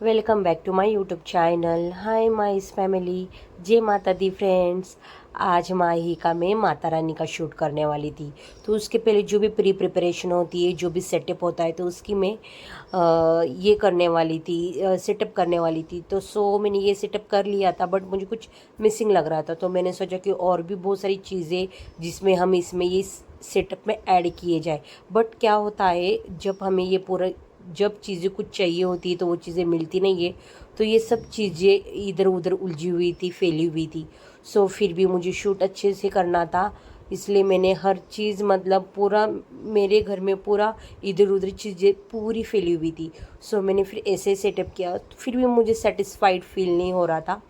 Welcome back to my YouTube channel. Hi my family, जय माता दी friends. आज माही का मैं माता रानी का शूट करने वाली थी, तो उसके पहले जो भी प्री प्रिपरेशन होती है, जो भी सेटअप होता है, तो उसकी मैं ये करने वाली थी, सेटअप करने वाली थी। तो मैंने ये सेटअप कर लिया था, बट मुझे कुछ मिसिंग लग रहा था, तो मैंने सोचा कि और भी बहुत सारी चीज़ें जिसमें हम इसमें ये सेटअप में ऐड किए जाए। बट क्या होता है, जब हमें ये पूरा जब चीज़ें कुछ चाहिए होती है तो वो चीज़ें मिलती नहीं है, तो ये सब चीज़ें इधर उधर उलझी हुई थी, फैली हुई थी। फिर भी मुझे शूट अच्छे से करना था, इसलिए मैंने हर चीज़ मतलब पूरा मेरे घर में पूरा इधर उधर चीज़ें पूरी फैली हुई थी। मैंने फिर ऐसे सेटअप किया, तो फिर भी मुझे सेटिस्फाइड फील नहीं हो रहा था।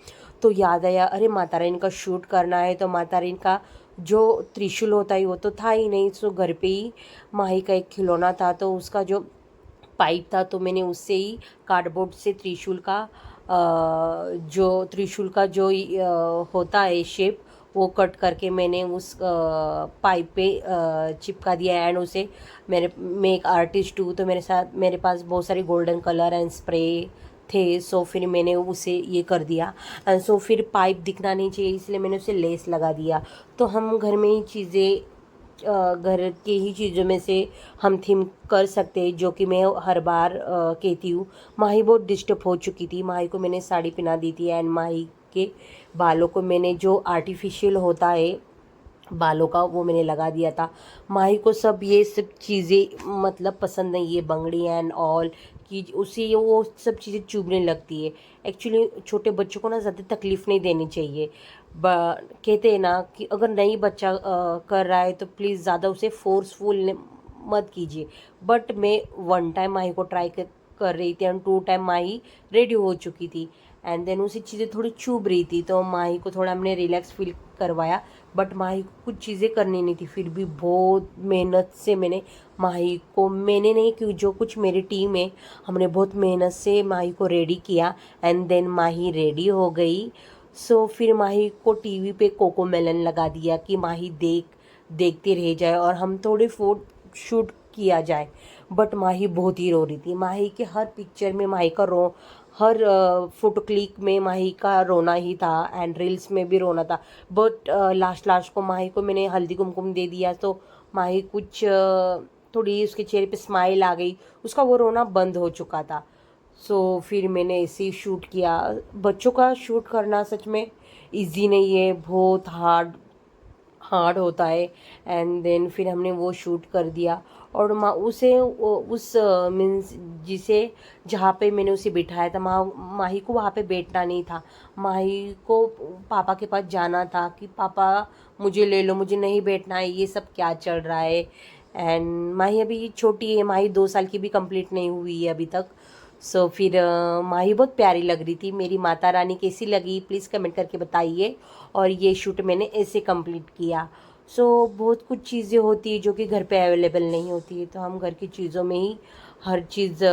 तो याद आया, अरे माता रानी का शूट करना है, तो माता रानी का जो त्रिशूल होता है वो तो था ही नहीं। घर पे ही माही का एक खिलौना था, तो उसका जो पाइप था, तो मैंने उससे ही कार्डबोर्ड से त्रिशूल का जो त्रिशूल का जो होता है शेप, वो कट करके मैंने उस पाइप पे चिपका दिया। एंड उसे मैं एक आर्टिस्ट हूँ, तो मेरे पास बहुत सारे गोल्डन कलर एंड स्प्रे थे। फिर मैंने उसे ये कर दिया। एंड फिर पाइप दिखना नहीं चाहिए, इसलिए मैंने उसे लेस लगा दिया। तो हम घर में ही चीज़ें, घर के ही चीज़ों में से हम थीम कर सकते हैं, जो कि मैं हर बार कहती हूँ। माही बहुत डिस्टर्ब हो चुकी थी, माही को मैंने साड़ी पहना दी थी, एंड माही के बालों को मैंने जो आर्टिफिशियल होता है बालों का, वो मैंने लगा दिया था। माही को सब ये सब चीज़ें मतलब पसंद नहीं है, बंगड़ी एंड ऑल कि उसे वो सब चीज़ें चुभने लगती है। एक्चुअली छोटे बच्चों को ना ज़्यादा तकलीफ़ नहीं देनी चाहिए। कहते हैं ना कि अगर नहीं बच्चा कर रहा है तो प्लीज़ ज़्यादा उसे फोर्सफुल मत कीजिए। बट मैं वन टाइम माही को ट्राई कर रही थी, and to time Mahi ready हो चुकी थी, एंड देन उसी चीज़ें थोड़ी चुभ रही थी, तो माही को थोड़ा हमने रिलैक्स फील करवाया। बट माही को कुछ चीज़ें करनी नहीं थी, फिर भी बहुत मेहनत से मैंने नहीं कि जो कुछ मेरी टीम है, हमने बहुत मेहनत से माही को रेडी किया। एंड देन माही रेडी हो गई। फिर माही को टीवी पे कोको मेलन लगा दिया कि माही देखते रह जाए और हम थोड़े फोटो शूट किया जाए। बट माही बहुत ही रो रही थी। माही के हर पिक्चर में माही का हर फोटो क्लिक में माही का रोना ही था, एंड रील्स में भी रोना था। बट लास्ट लास्ट को माही को मैंने हल्दी कुमकुम दे दिया, तो माही कुछ थोड़ी उसके चेहरे पे स्माइल आ गई, उसका वो रोना बंद हो चुका था। फिर मैंने ऐसे ही शूट किया। बच्चों का शूट करना सच में इजी नहीं है, बहुत हार्ड हार्ड होता है। एंड देन फिर हमने वो शूट कर दिया, और उस मीन्स जिसे जहाँ पे मैंने उसे बिठाया था, माही को वहाँ पे बैठना नहीं था। माही को पापा के पास जाना था कि पापा मुझे ले लो, मुझे नहीं बैठना है, ये सब क्या चल रहा है। एंड माही अभी छोटी है, माही 2 साल की भी कंप्लीट नहीं हुई है अभी तक। फिर माही बहुत प्यारी लग रही थी। मेरी माता रानी कैसी लगी प्लीज़ कमेंट करके बताइए। और ये शूट मैंने ऐसे कंप्लीट किया। बहुत कुछ चीज़ें होती है जो कि घर पे अवेलेबल नहीं होती है, तो हम घर की चीज़ों में ही हर चीज़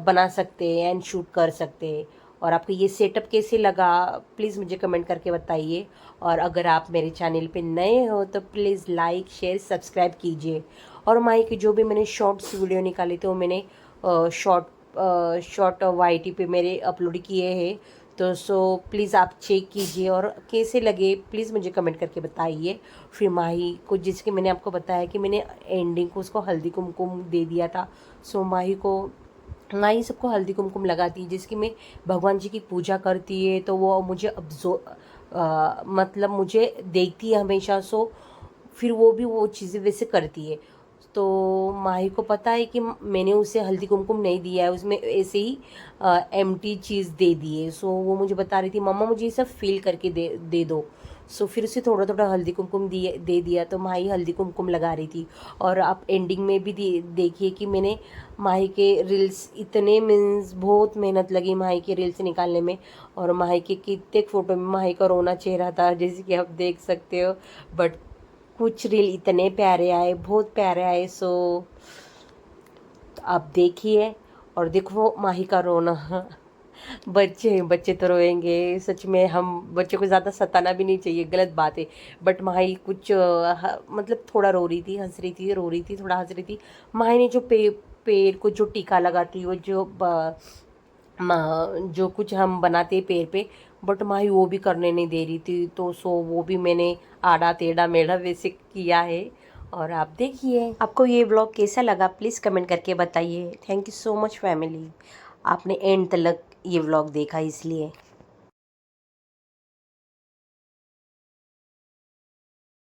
बना सकते हैं एंड शूट कर सकते हैं। और आपको ये सेटअप कैसे लगा प्लीज़ मुझे कमेंट करके बताइए। और अगर आप मेरे चैनल पे नए हो तो प्लीज़ लाइक शेयर सब्सक्राइब कीजिए। और माई की जो भी मैंने शॉर्ट्स वीडियो निकाले थे, वो मैंने शॉर्ट YT पे मेरे अपलोड किए हैं। तो प्लीज़ आप चेक कीजिए, और कैसे लगे प्लीज़ मुझे कमेंट करके बताइए। फिर माही को, जिसके मैंने आपको बताया कि मैंने एंडिंग को उसको हल्दी कुमकुम दे दिया था। माही सबको हल्दी कुमकुम लगाती है, जिसकी मैं भगवान जी की पूजा करती है, तो वो मुझे मतलब मुझे देखती है हमेशा। फिर वो भी वो चीज़ें वैसे करती है। तो माही को पता है कि मैंने उसे हल्दी कुमकुम नहीं दिया है, उसमें ऐसे ही एम्प्टी चीज़ दे दी है। वो मुझे बता रही थी मम्मा मुझे ये सब फील करके दे दो। फिर उसे थोड़ा थोड़ा हल्दी कुमकुम दे दिया, तो माही हल्दी कुमकुम लगा रही थी। और आप एंडिंग में भी देखिए कि मैंने माही के रील्स इतने मीन्स बहुत मेहनत लगी माही के रील्स निकालने में। और माही के कितने फ़ोटो में माही का रोना चेहरा था, जैसे कि आप देख सकते हो। बट कुछ रील इतने प्यारे आए, बहुत प्यारे आए। आप देखिए और देखो माही का रोना। बच्चे बच्चे तो रोएंगे सच में। हम बच्चों को ज़्यादा सताना भी नहीं चाहिए, गलत बात है। बट माही कुछ मतलब थोड़ा रो रही थी, हंस रही थी, रो रही थी, थोड़ा हंस रही थी। माही ने जो पैर को जो टीका लगाती, वो जो जो कुछ हम बनाते पैर पे, बट माही वो भी करने नहीं दे रही थी, तो वो भी मैंने आड़ा टेढ़ा मेढ़ा वैसे किया है। और आप देखिए आपको ये व्लॉग कैसा लगा, प्लीज़ कमेंट करके बताइए। Thank you so much family, आपने एंड तक ये व्लॉग देखा इसलिए।